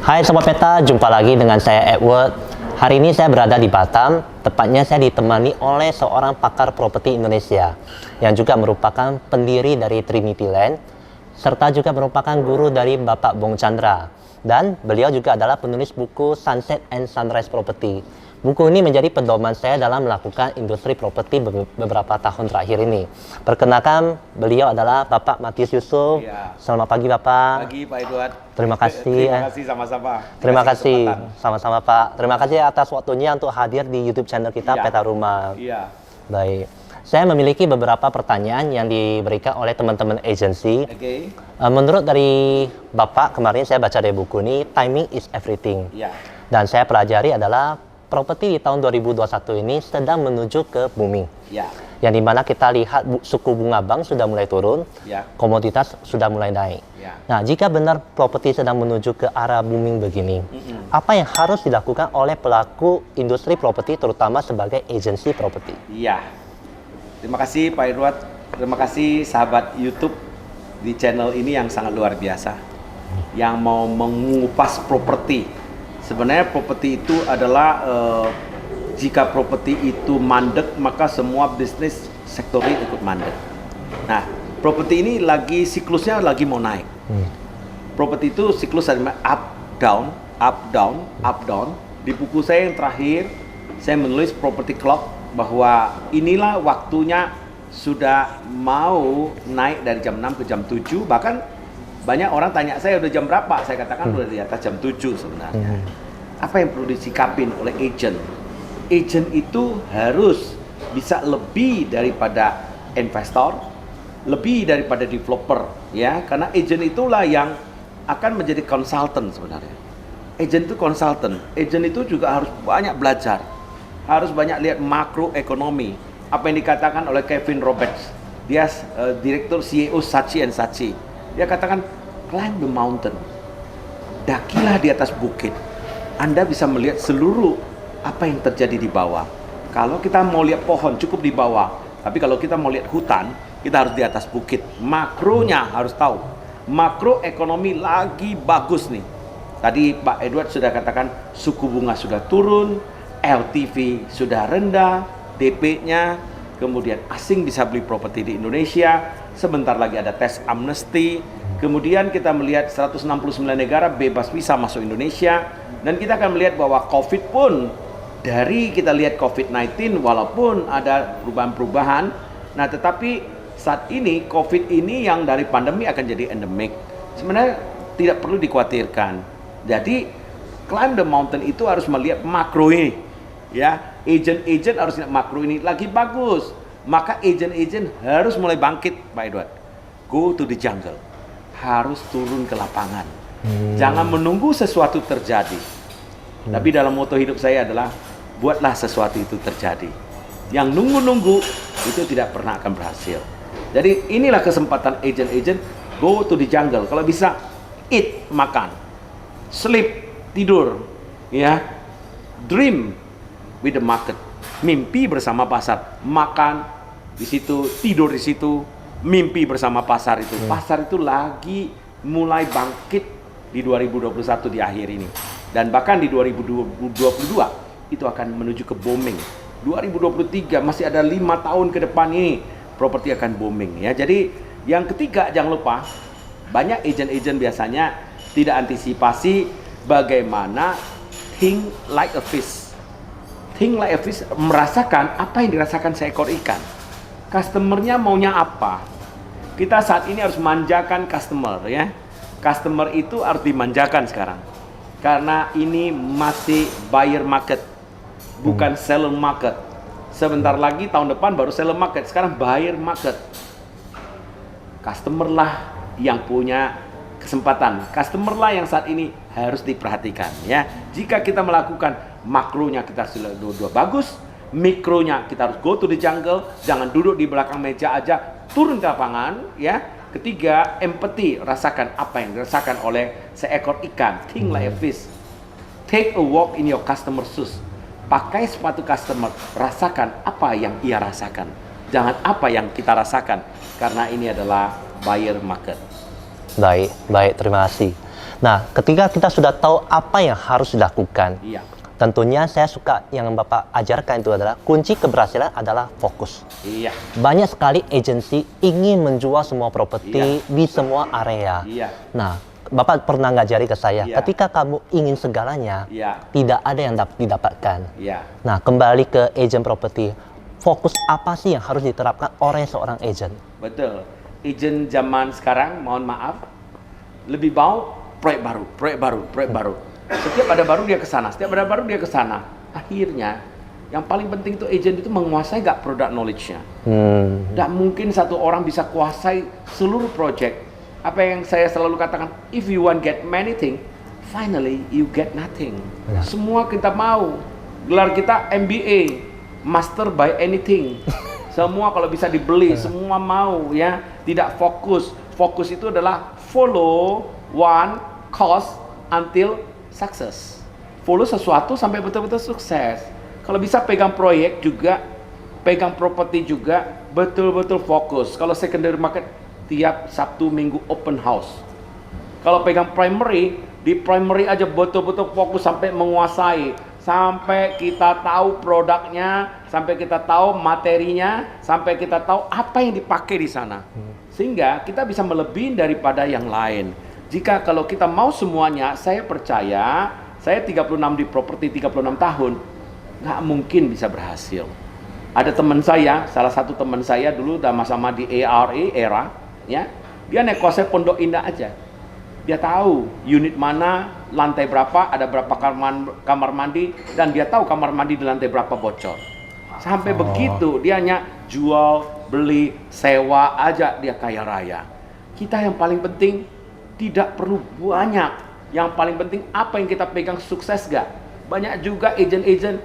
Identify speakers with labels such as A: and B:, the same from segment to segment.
A: Hai Sobat Peta, jumpa lagi dengan saya Edward. Hari ini saya berada di Batam, tepatnya saya ditemani oleh seorang pakar properti Indonesia yang juga merupakan pendiri dari Trinity Land, serta juga merupakan guru dari Bapak Bong Chandra. Dan beliau juga adalah penulis buku Sunset and Sunrise Property. Buku ini menjadi pedoman saya dalam melakukan industri properti beberapa tahun terakhir ini. Perkenalkan, beliau adalah Bapak Matius Yusuf.
B: Ya.
A: Selamat pagi Bapak.
B: Pagi Pak Edward.
A: Terima kasih.
B: Terima kasih sama-sama.
A: Terima kasih sama-sama Pak. Terima kasih atas waktunya untuk hadir di YouTube channel kita,
B: Iya.
A: Peta Rumah.
B: Iya.
A: Baik. Saya memiliki beberapa pertanyaan yang diberikan oleh teman-teman agensi.
B: Oke.
A: Menurut dari Bapak, kemarin saya baca dari buku ini, timing is everything.
B: Iya.
A: Dan saya pelajari adalah properti di tahun 2021 ini sedang menuju ke booming.
B: Iya.
A: Yang dimana kita lihat suku bunga bank sudah mulai turun,
B: Iya.
A: komoditas sudah mulai naik.
B: Iya.
A: Nah, jika benar properti sedang menuju ke arah booming begini, apa yang harus dilakukan oleh pelaku industri properti, terutama sebagai agensi properti?
B: Iya. Terima kasih Pak Edward. Terima kasih sahabat YouTube di channel ini yang sangat luar biasa. Yang mau mengupas properti. Sebenarnya properti itu adalah jika properti itu mandek, maka semua bisnis sektornya ikut mandek. Nah, properti ini lagi siklusnya lagi mau naik. Properti itu siklus ada up down, up down, up down. Di buku saya yang terakhir, saya menulis property clock bahwa inilah waktunya sudah mau naik dari jam 6 ke jam 7, bahkan banyak orang tanya saya udah jam berapa, saya katakan udah di atas jam 7 sebenarnya. Apa yang perlu disikapin oleh agent? Agent itu harus bisa lebih daripada investor, lebih daripada developer, ya, karena agent itulah yang akan menjadi konsultan sebenarnya. Agent itu konsultan, agent itu juga harus banyak belajar, harus banyak lihat makroekonomi. Apa yang dikatakan oleh Kevin Roberts, dia direktur CEO Saatchi & Saatchi. Dia katakan, climb the mountain, dakilah di atas bukit. Anda bisa melihat seluruh apa yang terjadi di bawah. Kalau kita mau lihat pohon cukup di bawah, tapi kalau kita mau lihat hutan, kita harus di atas bukit. Makronya harus tahu. Makroekonomi lagi bagus nih. Tadi Pak Edward sudah katakan suku bunga sudah turun, LTV sudah rendah, DP-nya, kemudian asing bisa beli properti di Indonesia, sebentar lagi ada tes amnesti, kemudian kita melihat 169 negara bebas visa masuk Indonesia, dan kita akan melihat bahwa COVID pun, dari kita lihat COVID-19 walaupun ada perubahan-perubahan, nah tetapi saat ini COVID ini yang dari pandemi akan jadi endemik, sebenarnya tidak perlu dikhawatirkan. Jadi climb the mountain itu harus melihat makro ini. Ya, agent harus lihat makro ini lagi bagus, maka agent harus mulai bangkit, Pak Edward. Go to the jungle, harus turun ke lapangan. Jangan menunggu sesuatu terjadi. Tapi dalam moto hidup saya adalah buatlah sesuatu itu terjadi. Yang nunggu-nunggu itu tidak pernah akan berhasil. Jadi inilah kesempatan agent, go to the jungle. Kalau bisa, eat, makan, sleep, tidur, ya, dream with the market, mimpi bersama pasar, makan di situ, tidur di situ, mimpi bersama pasar itu. Pasar itu lagi mulai bangkit di 2021 di akhir ini, dan bahkan di 2022 itu akan menuju ke booming. 2023 masih ada 5 tahun ke depan ini properti akan booming, ya. Jadi yang ketiga, jangan lupa, banyak agent biasanya tidak antisipasi bagaimana think like a fish. Think like a fish, merasakan apa yang dirasakan seekor ikan. Customernya maunya apa? Kita saat ini harus manjakan customer, ya. Customer itu harus dimanjakan sekarang. Karena ini masih buyer market, bukan seller market. Sebentar lagi tahun depan baru seller market, sekarang buyer market. Customer lah yang punya kesempatan. Customer lah yang saat ini harus diperhatikan, ya. Jika kita melakukan makronya kita sudah dua bagus, mikronya kita harus go to the jungle, jangan duduk di belakang meja aja, turun ke lapangan, ya. Ketiga, empathy, rasakan apa yang dirasakan oleh seekor ikan. Think like a fish. Take a walk in your customer shoes. Pakai sepatu customer, rasakan apa yang ia rasakan. Jangan apa yang kita rasakan, karena ini adalah buyer market.
A: Baik, terima kasih. Nah, ketika kita sudah tahu apa yang harus dilakukan,
B: Iya.
A: tentunya saya suka yang Bapak ajarkan itu adalah kunci keberhasilan adalah fokus.
B: Iya.
A: Banyak sekali agensi ingin menjual semua properti
B: Iya.
A: di semua area.
B: Iya.
A: Nah, Bapak pernah ngajari ke saya,
B: Iya.
A: ketika kamu ingin segalanya,
B: Iya.
A: tidak ada yang didapatkan.
B: Iya.
A: Nah, kembali ke agent properti, fokus apa sih yang harus diterapkan oleh seorang agent?
B: Betul. Agent zaman sekarang, mohon maaf, lebih mau proyek baru, proyek baru, proyek baru. Setiap ada baru dia ke sana, setiap ada baru dia ke sana. Akhirnya, yang paling penting itu agent itu menguasai gak product knowledge-nya. Tidak mungkin satu orang bisa kuasai seluruh project. Apa yang saya selalu katakan, if you want get many things, finally you get nothing.
A: Ya.
B: Semua kita mau. Gelar kita MBA, Master by Anything. Semua kalau bisa dibeli, semua mau ya. Tidak fokus. Fokus itu adalah follow one cause until success. Follow sesuatu sampai betul-betul sukses. Kalau bisa pegang proyek juga, pegang properti juga, betul-betul fokus. Kalau secondary market, tiap Sabtu Minggu open house. Kalau pegang primary, di primary aja betul-betul fokus sampai menguasai. Sampai kita tahu produknya, sampai kita tahu materinya, sampai kita tahu apa yang dipakai di sana. Sehingga kita bisa melebihi daripada yang lain. Jika kalau kita mau semuanya, saya percaya, saya 36 di properti 36 tahun, nggak mungkin bisa berhasil. Ada teman saya, salah satu teman saya dulu sama-sama di era, ya, dia naik konsep Pondok Indah aja. Dia tahu unit mana, lantai berapa, ada berapa kamar mandi, dan dia tahu kamar mandi di lantai berapa bocor. Sampai begitu, dia hanya jual, beli, sewa aja, dia kaya raya. Kita yang paling penting, tidak perlu banyak. Yang paling penting apa yang kita pegang sukses gak? Banyak juga agent-agent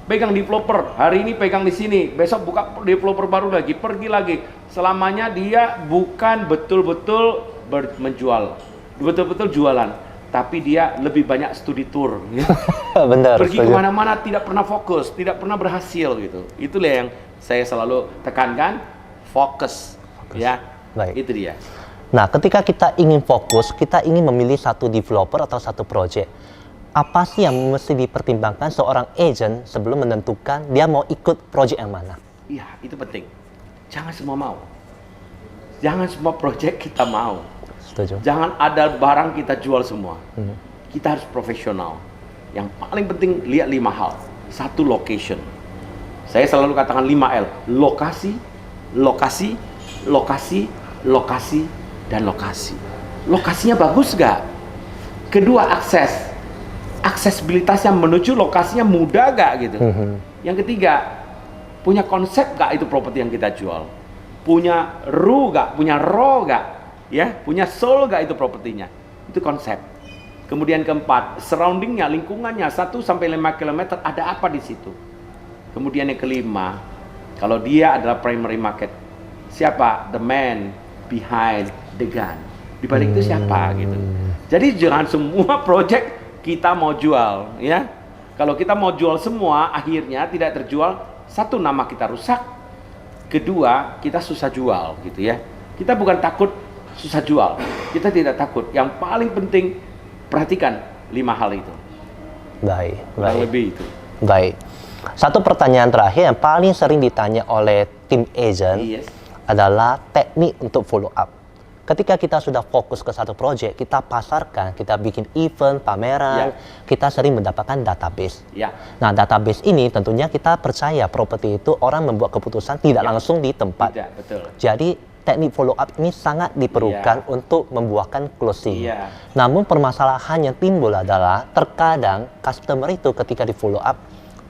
B: pegang developer. Hari ini pegang di sini, besok buka developer baru lagi, pergi lagi. Selamanya dia bukan betul-betul menjual, betul-betul jualan, tapi dia lebih banyak studi tour.
A: Benar.
B: Pergi kemana-mana tidak pernah fokus, tidak pernah berhasil gitu. Itulah yang saya selalu tekankan, fokus. Ya,
A: Baik.
B: itu dia.
A: Nah, ketika kita ingin fokus, kita ingin memilih satu developer atau satu project, apa sih yang mesti dipertimbangkan seorang agent sebelum menentukan dia mau ikut project yang mana?
B: Iya, itu penting. Jangan semua mau. Jangan semua project kita mau.
A: Setuju.
B: Jangan ada barang kita jual semua. Kita harus profesional. Yang paling penting lihat 5 hal. 1, location. Saya selalu katakan 5L. Lokasi, lokasi, lokasi, lokasi, dan lokasi. Lokasinya bagus gak? Kedua, akses. Aksesibilitasnya menuju lokasinya mudah gak gitu. Yang ketiga, punya konsep gak itu properti yang kita jual? Punya ru gak? Punya raw gak? Ya, punya soul gak itu propertinya? Itu konsep. Kemudian keempat, surroundingnya, lingkungannya 1-5 km ada apa di situ? Kemudian yang kelima, kalau dia adalah primary market, siapa? The man behind the gun. Di balik itu siapa gitu. Jadi jangan semua project kita mau jual, ya. Kalau kita mau jual semua, akhirnya tidak terjual. 1, nama kita rusak. Kedua, kita susah jual gitu ya. Kita bukan takut susah jual. Kita tidak takut. Yang paling penting perhatikan 5 hal itu.
A: Baik,
B: Kurang
A: baik.
B: lebih itu.
A: Baik. Satu pertanyaan terakhir yang paling sering ditanya oleh tim agent
B: Yes.
A: adalah teknik untuk follow up. Ketika kita sudah fokus ke satu project, kita pasarkan, kita bikin event, pameran, kita sering mendapatkan database.
B: Ya.
A: Nah, database ini tentunya kita percaya properti itu orang membuat keputusan tidak langsung di tempat.
B: Tidak, betul.
A: Jadi, teknik follow up ini sangat diperlukan untuk membuahkan closing.
B: Iya.
A: Namun permasalahan yang timbul adalah terkadang customer itu ketika di follow up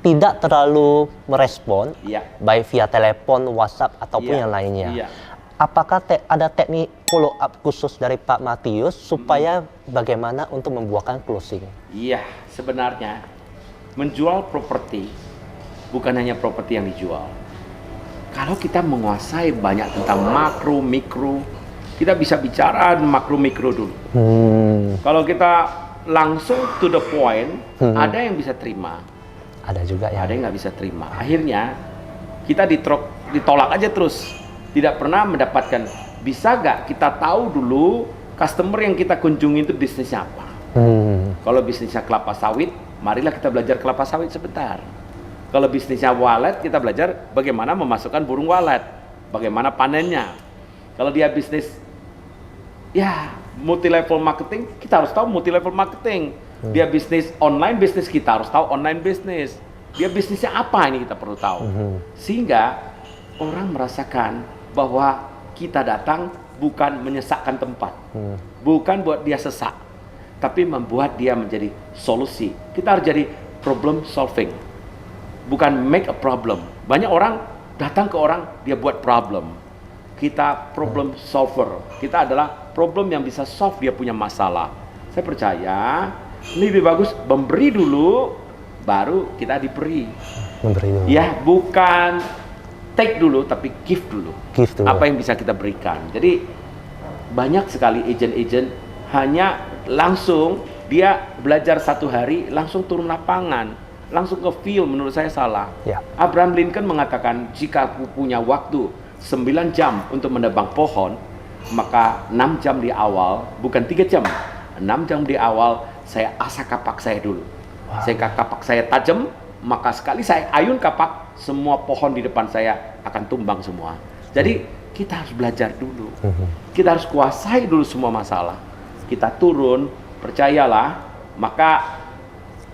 A: tidak terlalu merespon, baik via telepon, WhatsApp ataupun yang lainnya.
B: Iya.
A: Apakah ada teknik follow up khusus dari Pak Matius supaya bagaimana untuk membuahkan closing?
B: Iya, sebenarnya menjual properti bukan hanya properti yang dijual. Kalau kita menguasai banyak tentang makro, mikro, kita bisa bicara makro, mikro dulu. Kalau kita langsung to the point, ada yang bisa terima.
A: Ada juga ya.
B: Ada yang nggak bisa terima. Akhirnya kita ditolak aja terus. Tidak pernah mendapatkan. Bisa nggak kita tahu dulu customer yang kita kunjungi itu bisnisnya apa. Kalau bisnisnya kelapa sawit, marilah kita belajar kelapa sawit sebentar. Kalau bisnisnya walet, kita belajar bagaimana memasukkan burung walet, bagaimana panennya. Kalau dia bisnis ya multi level marketing, kita harus tahu multi level marketing. Dia bisnis online, bisnis kita harus tahu online bisnis. Dia bisnisnya apa, ini kita perlu tahu. Sehingga orang merasakan bahwa kita datang bukan menyesakkan tempat, bukan buat dia sesak, tapi membuat dia menjadi solusi. Kita harus jadi problem solving, bukan make a problem. Banyak orang datang ke orang, dia buat problem. Kita problem solver. Kita adalah problem yang bisa solve dia punya masalah. Saya percaya lebih bagus memberi dulu, baru kita diberi.
A: Memberi dulu.
B: Ya, bukan take dulu, tapi give dulu.
A: Give dulu.
B: Apa yang bisa kita berikan. Jadi banyak sekali agent-agent hanya langsung dia belajar 1 hari, langsung turun lapangan, langsung ke field. Menurut saya salah.
A: Ya.
B: Abraham Lincoln mengatakan, jika aku punya waktu 9 jam untuk menebang pohon, maka 6 jam di awal, bukan 3 jam, 6 jam di awal saya asah kapak saya dulu. Saya kapak saya tajam, maka sekali saya ayun kapak, semua pohon di depan saya akan tumbang semua. Jadi kita harus belajar dulu. Kita harus kuasai dulu semua masalah. Kita turun, percayalah, maka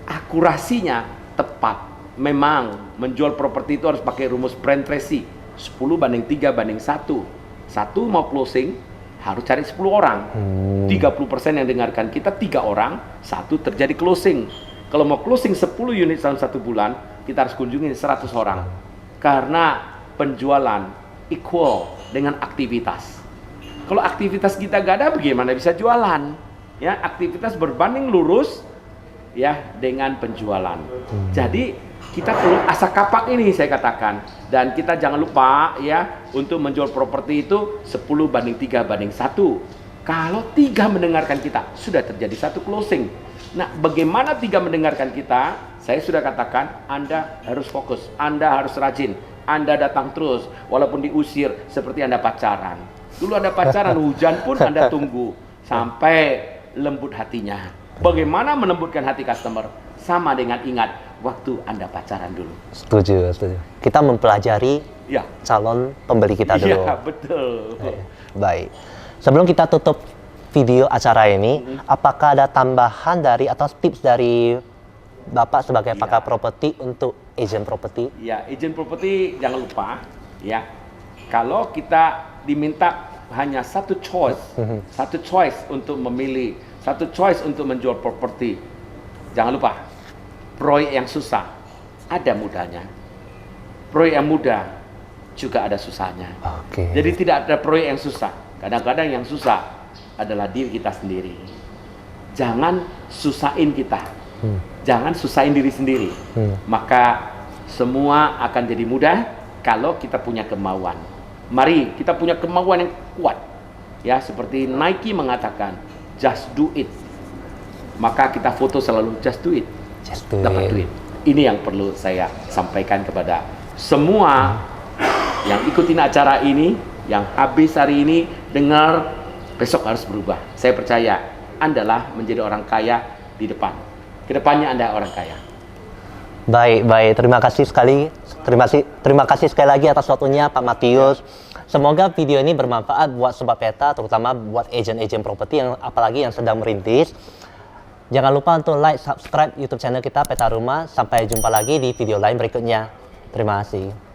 B: akurasinya tepat. Memang menjual properti itu harus pakai rumus Brand Tracy, 10:3:1. Satu mau closing, harus cari 10 orang. 30% yang dengarkan kita 3 orang, 1 terjadi closing. Kalau mau closing 10 unit dalam 1 bulan, kita harus kunjungi 100 orang. Karena penjualan equal dengan aktivitas. Kalau aktivitas kita gak ada, bagaimana bisa jualan? Ya, aktivitas berbanding lurus ya dengan penjualan. Jadi kita perlu asah kapak ini, saya katakan. Dan kita jangan lupa ya, untuk menjual properti itu 10:3:1. Kalau 3 mendengarkan kita, sudah terjadi 1 closing. Nah, bagaimana 3 mendengarkan kita? Saya sudah katakan, Anda harus fokus, Anda harus rajin, Anda datang terus, walaupun diusir seperti Anda pacaran. Dulu Anda pacaran, hujan pun Anda tunggu, sampai lembut hatinya. Bagaimana melembutkan hati customer? Sama dengan ingat, waktu Anda pacaran dulu.
A: Setuju, setuju. Kita mempelajari
B: Ya.
A: calon pembeli kita dulu.
B: Iya, betul.
A: Baik. Sebelum kita tutup video acara ini, apakah ada tambahan dari atau tips dari Bapak sebagai pakar properti untuk agent properti?
B: Ya, agent properti jangan lupa ya. Kalau kita diminta hanya satu choice untuk memilih, satu choice untuk menjual properti. Jangan lupa, proyek yang susah ada mudahnya. Proyek yang mudah juga ada susahnya.
A: Oke.
B: Jadi tidak ada proyek yang susah. Kadang-kadang yang susah adalah diri kita sendiri. Jangan susahin kita. Jangan susahin diri sendiri. Maka semua akan jadi mudah kalau kita punya kemauan. Mari kita punya kemauan yang kuat. Ya, seperti Nike mengatakan, just do it. Maka kita foto selalu just do it.
A: Just do
B: Dapat
A: it.
B: duit. Ini yang perlu saya sampaikan kepada semua yang ikutin acara ini, yang habis hari ini dengar, besok harus berubah. Saya percaya Anda lah menjadi orang kaya di depan. Kedepannya Anda orang kaya.
A: Baik, baik. Terima kasih sekali. Terima kasih sekali lagi atas waktunya Pak Matius. Semoga video ini bermanfaat buat Sobat Peta, terutama buat agent-agent properti yang apalagi yang sedang merintis. Jangan lupa untuk like, subscribe YouTube channel kita Peta Rumah. Sampai jumpa lagi di video lain berikutnya. Terima kasih.